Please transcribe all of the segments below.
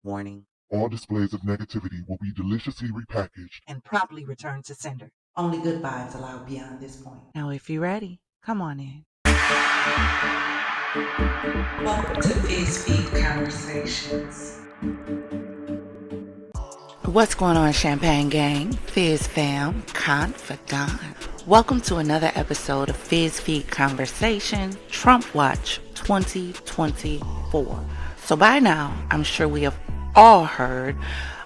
Warning. All displays of negativity will be deliciously repackaged and promptly returned to sender. Only good vibes allowed beyond this point. Now, if you're ready, come on in. Welcome to FizzFeed Conversations. What's going on, Champagne Gang? FizzFam, Confidante. Welcome to another episode of FizzFeed Conversation, Trump Watch 2024. So by now, I'm sure we have all heard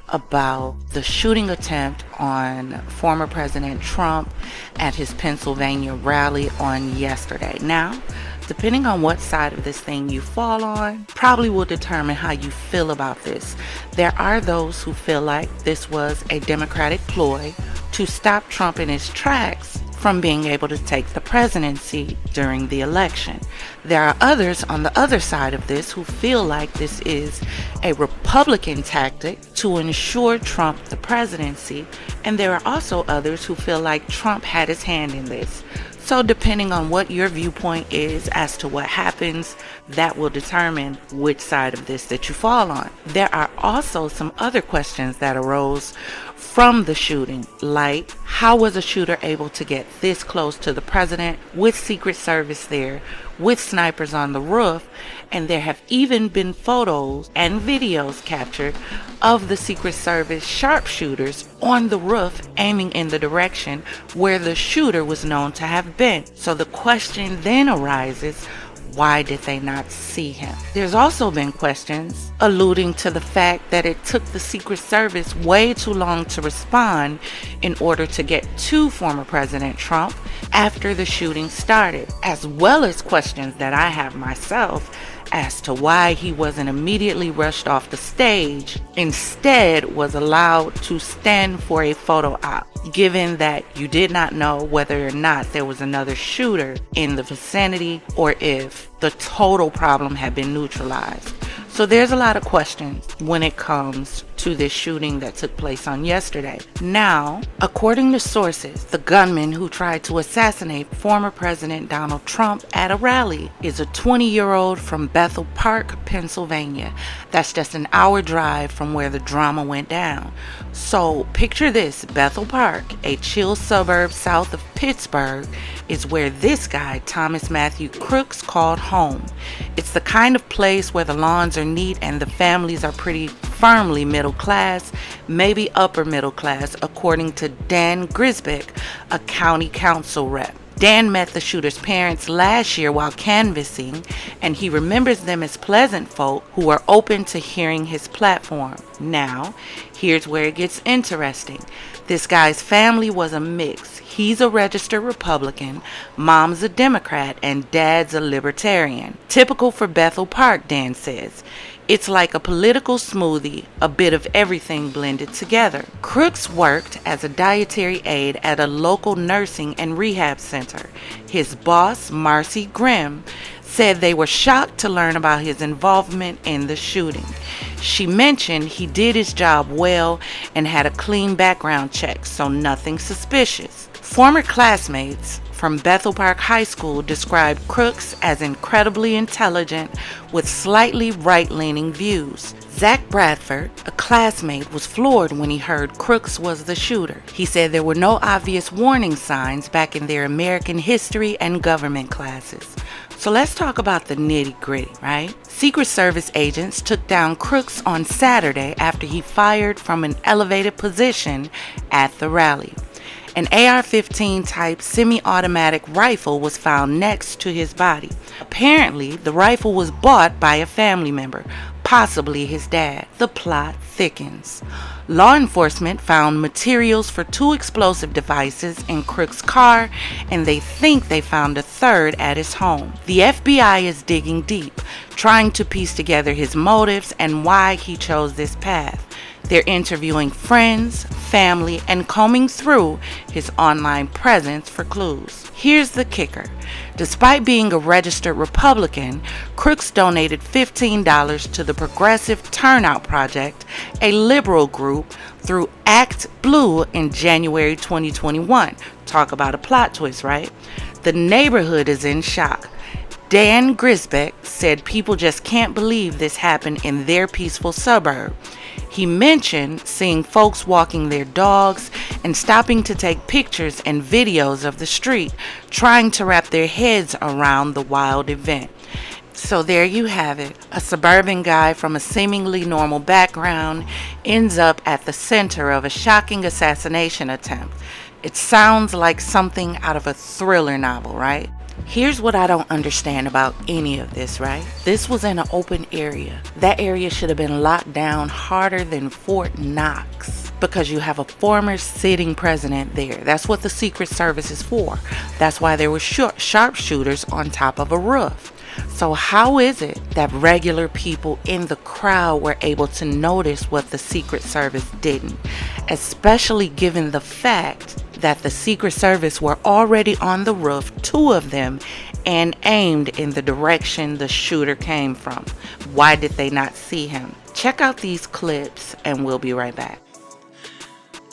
about the shooting attempt on former President Trump at his Pennsylvania rally on yesterday. Now, depending on what side of this thing you fall on, probably will determine how you feel about this. There are those who feel like this was a Democratic ploy to stop Trump in his tracks from being able to take the presidency during the election. There are others on the other side of this who feel like this is a Republican tactic to ensure Trump the presidency, and there are also others who feel like Trump had his hand in this. So depending on what your viewpoint is as to what happens, that will determine which side of this that you fall on. There are also some other questions that arose from the shooting, like how was a shooter able to get this close to the president with Secret Service there, with snipers on the roof, and there have even been photos and videos captured of the Secret Service sharpshooters on the roof aiming in the direction where the shooter was known to have been. So the question then arises, why did they not see him? There's also been questions alluding to the fact that it took the Secret Service way too long to respond in order to get to former President Trump after the shooting started, as well as questions that I have myself as to why he wasn't immediately rushed off the stage, instead was allowed to stand for a photo op, given that you did not know whether or not there was another shooter in the vicinity or if the total problem had been neutralized. So there's a lot of questions when it comes to this shooting that took place on yesterday. Now, according to sources, the gunman who tried to assassinate former President Donald Trump at a rally is a 20-year-old from Bethel Park, Pennsylvania. That's just an hour drive from where the drama went down. So picture this, Bethel Park, a chill suburb south of Pittsburgh, is where this guy, Thomas Matthew Crooks, called home. It's the kind of place where the lawns are neat and the families are pretty firmly middle class, maybe upper middle class, according to Dan Grisbeck, a county council rep. Dan met the shooter's parents last year while canvassing, and he remembers them as pleasant folk who are open to hearing his platform. Now, here's where it gets interesting. This guy's family was a mix. He's a registered Republican, mom's a Democrat, and dad's a libertarian. Typical for Bethel Park, Dan says. It's like a political smoothie, a bit of everything blended together. Crooks worked as a dietary aide at a local nursing and rehab center. His boss, Marcy Grimm, said they were shocked to learn about his involvement in the shooting. She mentioned he did his job well and had a clean background check, so nothing suspicious. Former classmates from Bethel Park High School described Crooks as incredibly intelligent with slightly right-leaning views. Zach Bradford, a classmate, was floored when he heard Crooks was the shooter. He said there were no obvious warning signs back in their American history and government classes. So let's talk about the nitty-gritty, right? Secret Service agents took down Crooks on Saturday after he fired from an elevated position at the rally. An AR-15 type semi-automatic rifle was found next to his body. Apparently, the rifle was bought by a family member, possibly his dad. The plot thickens. Law enforcement found materials for 2 explosive devices in Crooks' car, and they think they found a third at his home. The FBI is digging deep, trying to piece together his motives and why he chose this path. They're interviewing friends, family, and combing through his online presence for clues. Here's the kicker. Despite being a registered Republican, Crooks donated $15 to the Progressive Turnout Project, a liberal group, through Act Blue in January 2021. Talk about a plot twist, right? The neighborhood is in shock. Dan Grisbeck said people just can't believe this happened in their peaceful suburb. He mentioned seeing folks walking their dogs and stopping to take pictures and videos of the street, trying to wrap their heads around the wild event. So there you have it. A suburban guy from a seemingly normal background ends up at the center of a shocking assassination attempt. It sounds like something out of a thriller novel, right? Here's what I don't understand about any of this, right? This was in an open area. That area should have been locked down harder than Fort Knox because you have a former sitting president there. That's what the Secret Service is for. That's why there were sharpshooters on top of a roof. So how is it that regular people in the crowd were able to notice what the Secret Service didn't, especially given the fact that the Secret Service were already on the roof, 2 of them, and aimed in the direction the shooter came from? Why did they not see him? Check out these clips and we'll be right back.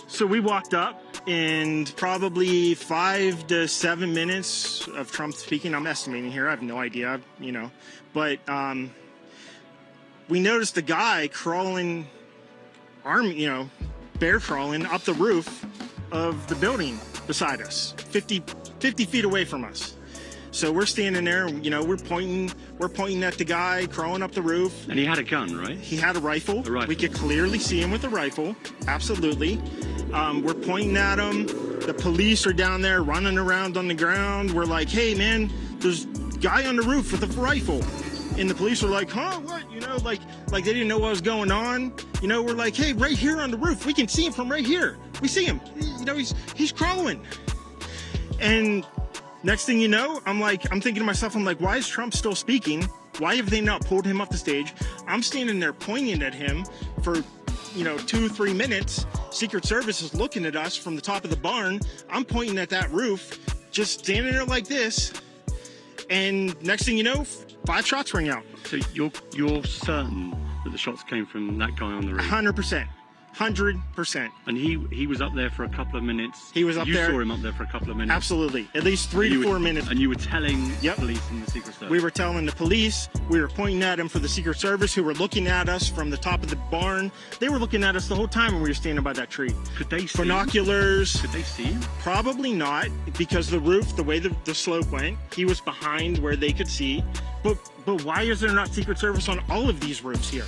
So we walked up, and probably 5 to 7 minutes of Trump speaking, I'm estimating here, I have no idea, but we noticed a guy crawling, bear crawling up the roof of the building beside us, 50 feet away from us. So we're standing there, we're pointing at the guy crawling up the roof. And he had a gun, right? He had a rifle. We could clearly see him with a rifle, absolutely. We're pointing at him. The police are down there running around on the ground. We're like, hey man, there's a guy on the roof with a rifle. And the police are like, huh, what? Like they didn't know what was going on. We're like, hey, right here on the roof. We can see him from right here. We see him. He's crawling. And next thing you know, I'm thinking to myself, why is Trump still speaking? Why have they not pulled him off the stage? I'm standing there pointing at him for 2-3 minutes. Secret Service is looking at us from the top of the barn. I'm pointing at that roof, just standing there like this. And next thing you know, 5 shots ring out. So you're certain that the shots came from that guy on the roof? 100%. 100%. And he was up there for a couple of minutes. He was up there. You saw him up there for a couple of minutes. Absolutely. At least 3 to 4 minutes. And you were telling the police and the Secret Service? We were telling the police. We were pointing at him for the Secret Service, who were looking at us from the top of the barn. They were looking at us the whole time when we were standing by that tree. Could they see binoculars? Could they see him? Probably not, because the roof, the way the slope went, he was behind where they could see. But why is there not Secret Service on all of these roofs here?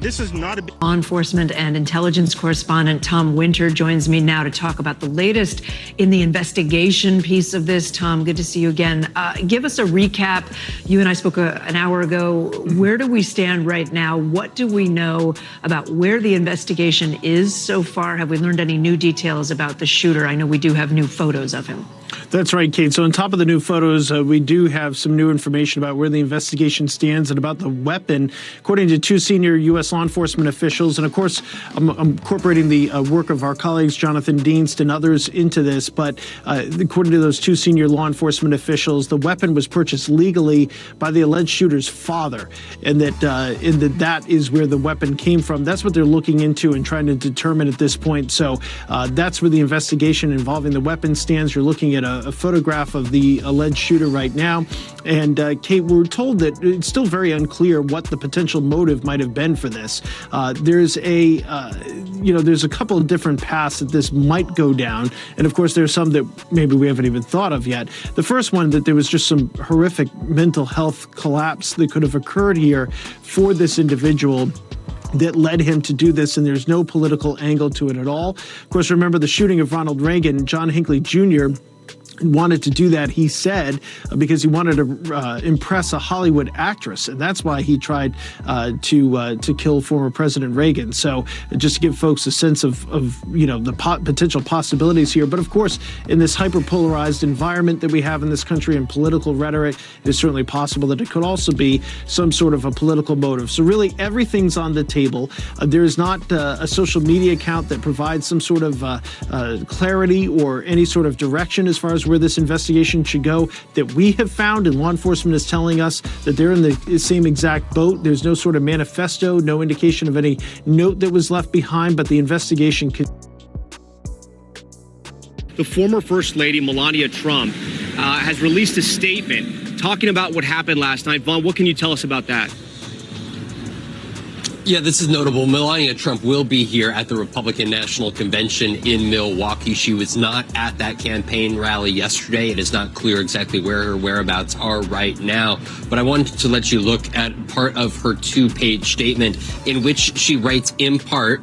This is not a big... Law enforcement and intelligence correspondent Tom Winter joins me now to talk about the latest in the investigation piece of this. Tom, good to see you again. Give us a recap. You and I spoke an hour ago. Where do we stand right now? What do we know about where the investigation is so far? Have we learned any new details about the shooter? I know we do have new photos of him. That's right, Kate. So on top of the new photos, we do have some new information about where the investigation stands and about the weapon, according to 2 senior U.S. law enforcement officials. And of course, I'm incorporating the work of our colleagues, Jonathan Dienst and others, into this. But according to those 2 senior law enforcement officials, the weapon was purchased legally by the alleged shooter's father, and that is where the weapon came from. That's what they're looking into and trying to determine at this point. So that's where the investigation involving the weapon stands. You're looking at a photograph of the alleged shooter right now. And Kate, we're told that it's still very unclear what the potential motive might have been for this. There's a couple of different paths that this might go down. And of course, there's some that maybe we haven't even thought of yet. The first one, that there was just some horrific mental health collapse that could have occurred here for this individual that led him to do this, and there's no political angle to it at all. Of course, remember the shooting of Ronald Reagan. John Hinckley Jr. wanted to do that, he said, because he wanted to impress a Hollywood actress, and that's why he tried to kill former President Reagan. So just to give folks a sense of the potential possibilities here. But of course, in this hyper-polarized environment that we have in this country and political rhetoric, it's certainly possible that it could also be some sort of a political motive. So really, everything's on the table. There is not a social media account that provides some sort of clarity or any sort of direction as far as where this investigation should go that we have found, and law enforcement is telling us that they're in the same exact boat. There's no sort of manifesto, no indication of any note that was left behind, but the investigation could. The former First Lady, Melania Trump, has released a statement talking about what happened last night. Vaughn, what can you tell us about that? Yeah, this is notable. Melania Trump will be here at the Republican National Convention in Milwaukee. She was not at that campaign rally yesterday. It is not clear exactly where her whereabouts are right now. But I wanted to let you look at part of her two-page statement in which she writes in part,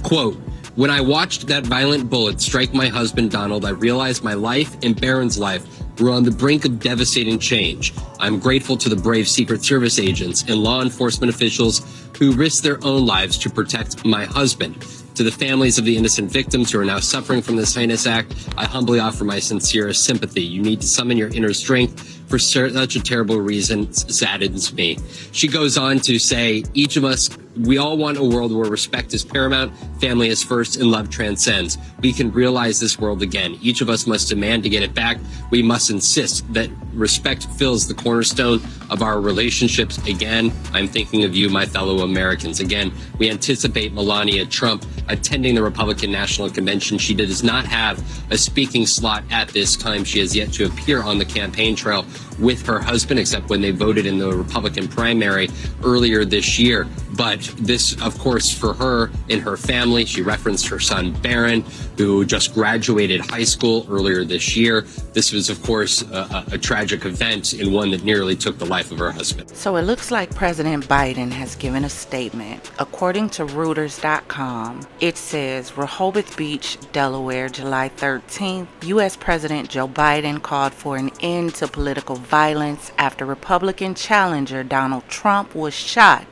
quote, "When I watched that violent bullet strike my husband, Donald, I realized my life and Barron's life were on the brink of devastating change. I'm grateful to the brave Secret Service agents and law enforcement officials who risked their own lives to protect my husband. To the families of the innocent victims who are now suffering from this heinous act, I humbly offer my sincerest sympathy. You need to summon your inner strength for such a terrible reason saddens me." She goes on to say, each of us, we all want a world where respect is paramount, family is first, and love transcends. We can realize this world again. Each of us must demand to get it back. We must insist that respect fills the cornerstone of our relationships. Again, I'm thinking of you, my fellow Americans. Again, we anticipate Melania Trump attending the Republican National Convention. She does not have a speaking slot at this time. She has yet to appear on the campaign trail with her husband, except when they voted in the Republican primary earlier this year. But this, of course, for her and her family, she referenced her son, Barron, who just graduated high school earlier this year. This was, of course, a tragic event and one that nearly took the life of her husband. So it looks like President Biden has given a statement. According to Reuters.com, it says, Rehoboth Beach, Delaware, July 13th, U.S. President Joe Biden called for an end to political violence after Republican challenger Donald Trump was shot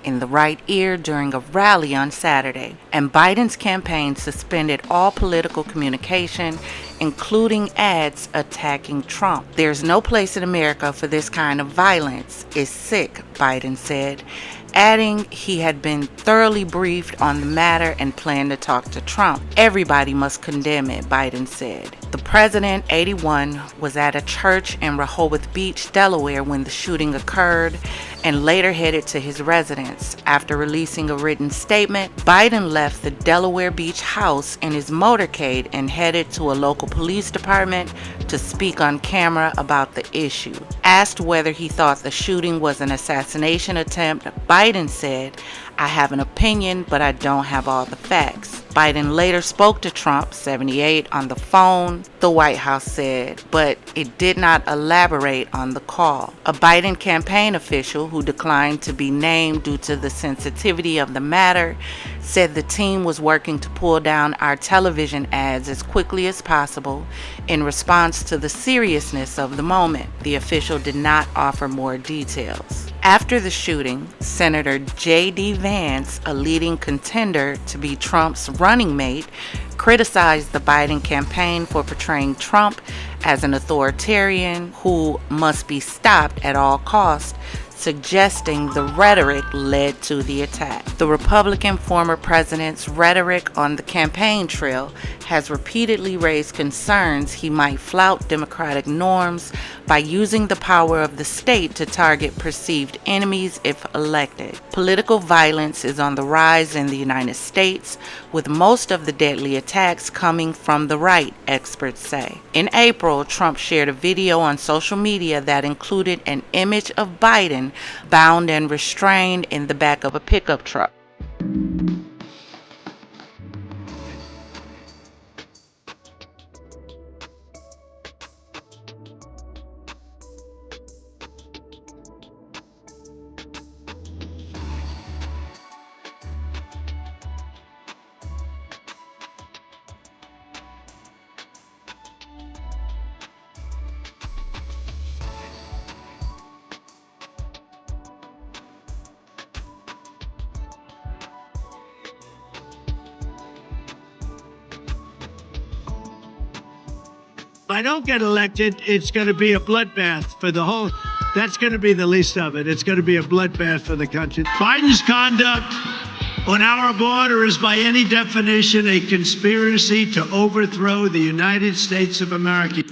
in the right ear during a rally on Saturday, and Biden's campaign suspended all political communication, including ads attacking Trump. "There's no place in America for this kind of violence. It's sick," Biden said, adding he had been thoroughly briefed on the matter and planned to talk to Trump. "Everybody must condemn it," Biden said. The president, 81, was at a church in Rehoboth Beach, Delaware when the shooting occurred and later headed to his residence. After releasing a written statement, Biden left the Delaware Beach house in his motorcade and headed to a local police department to speak on camera about the issue. Asked whether he thought the shooting was an assassination attempt, Biden said, "I have an opinion, but I don't have all the facts." Biden later spoke to Trump, 78, on the phone, the White House said, but it did not elaborate on the call. A Biden campaign official, who declined to be named due to the sensitivity of the matter, said the team was working to pull down our television ads as quickly as possible in response to the seriousness of the moment. The official did not offer more details. After the shooting, Senator J.D. Vance, a leading contender to be Trump's running mate, criticized the Biden campaign for portraying Trump as an authoritarian who must be stopped at all costs, suggesting the rhetoric led to the attack. The Republican former president's rhetoric on the campaign trail has repeatedly raised concerns he might flout democratic norms by using the power of the state to target perceived enemies if elected. Political violence is on the rise in the United States, with most of the deadly attacks coming from the right, experts say. In April, Trump shared a video on social media that included an image of Biden bound and restrained in the back of a pickup truck. If I don't get elected, it's going to be a bloodbath for the whole. That's going to be the least of it. It's going to be a bloodbath for the country. Biden's conduct on our border is by any definition a conspiracy to overthrow the United States of America.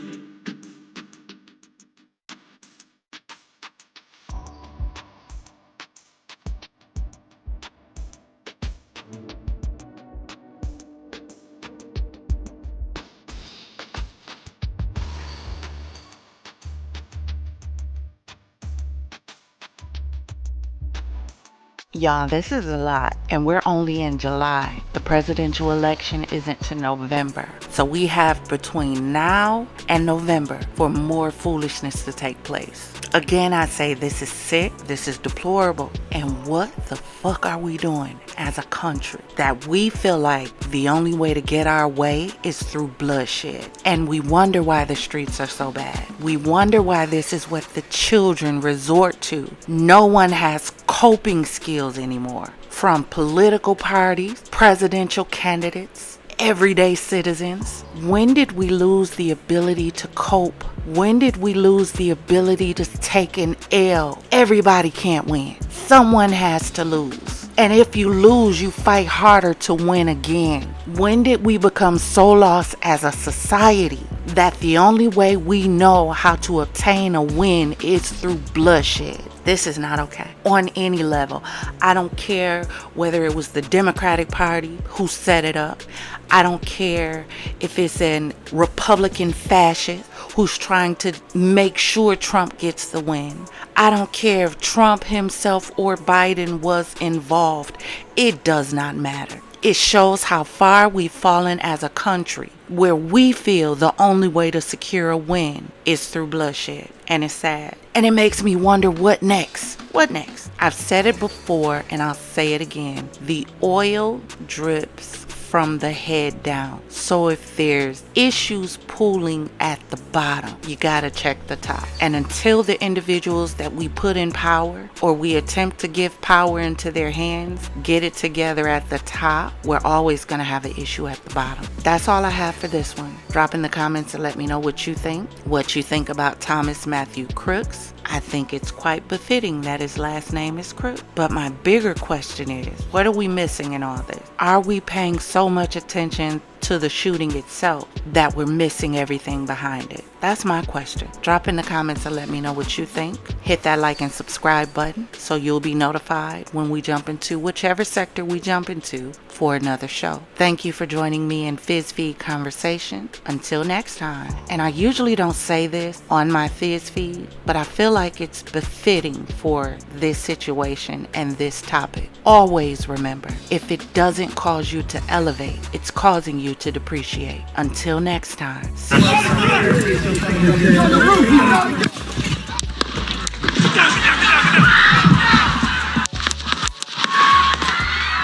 Y'all, this is a lot, and we're only in July. The presidential election isn't to November. So we have between now and November for more foolishness to take place. Again, I say this is sick, this is deplorable, and what the fuck are we doing as a country that we feel like the only way to get our way is through bloodshed? And we wonder why the streets are so bad. We wonder why this is what the children resort to. No one has coping skills anymore. From political parties, presidential candidates, everyday citizens. When did we lose the ability to cope? When did we lose the ability to take an L? Everybody can't win. Someone has to lose. And if you lose, you fight harder to win again. When did we become so lost as a society that the only way we know how to obtain a win is through bloodshed? This is not okay on any level. I don't care whether it was the Democratic Party who set it up. I don't care if it's an Republican fascist who's trying to make sure Trump gets the win. I don't care if Trump himself or Biden was involved. It does not matter. It shows how far we've fallen as a country, where we feel the only way to secure a win is through bloodshed. And it's sad. And it makes me wonder, what next? What next? I've said it before and I'll say it again. The oil drips from the head down. So if there's issues pooling at the bottom, you gotta check the top. And until the individuals that we put in power, or we attempt to give power into their hands, get it together at the top, we're always gonna have an issue at the bottom. That's all I have for this one. Drop in the comments and let me know what you think. What you think about Thomas Matthew Crooks. I think it's quite befitting that his last name is Crooks. But my bigger question is, what are we missing in all this? Are we paying so much attention to the shooting itself that we're missing everything behind it? That's my question. Drop in the comments and let me know what you think. Hit that like and subscribe button so you'll be notified when we jump into whichever sector we jump into for another show. Thank you for joining me in FizzFeed Conversation. Until next time. And I usually don't say this on my FizzFeed, but I feel like it's befitting for this situation and this topic. Always remember, if it doesn't cause you to elevate, it's causing you to depreciate. Until next time. See you soon.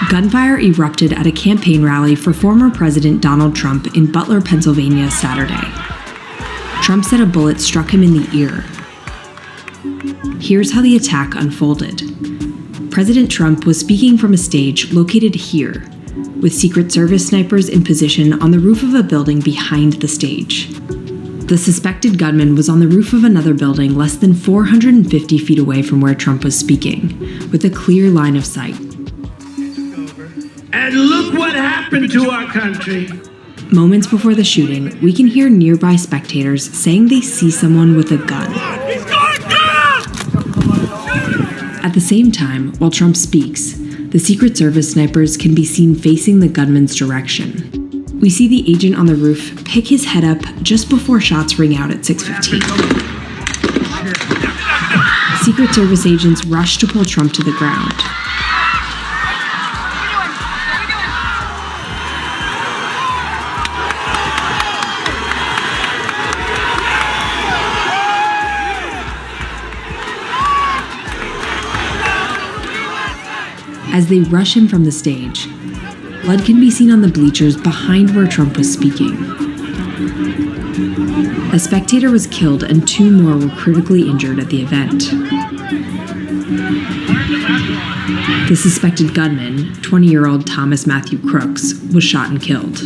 Gunfire erupted at a campaign rally for former President Donald Trump in Butler, Pennsylvania, Saturday. Trump said a bullet struck him in the ear. Here's how the attack unfolded. President Trump was speaking from a stage located here, with Secret Service snipers in position on the roof of a building behind the stage. The suspected gunman was on the roof of another building less than 450 feet away from where Trump was speaking, with a clear line of sight. And look what happened to our country. Moments before the shooting, we can hear nearby spectators saying they see someone with a gun. At the same time, while Trump speaks, the Secret Service snipers can be seen facing the gunman's direction. We see the agent on the roof pick his head up just before shots ring out at 6:15. Secret Service agents rush to pull Trump to the ground. As they rush him from the stage, blood can be seen on the bleachers behind where Trump was speaking. A spectator was killed and 2 more were critically injured at the event. The suspected gunman, 20-year-old Thomas Matthew Crooks, was shot and killed.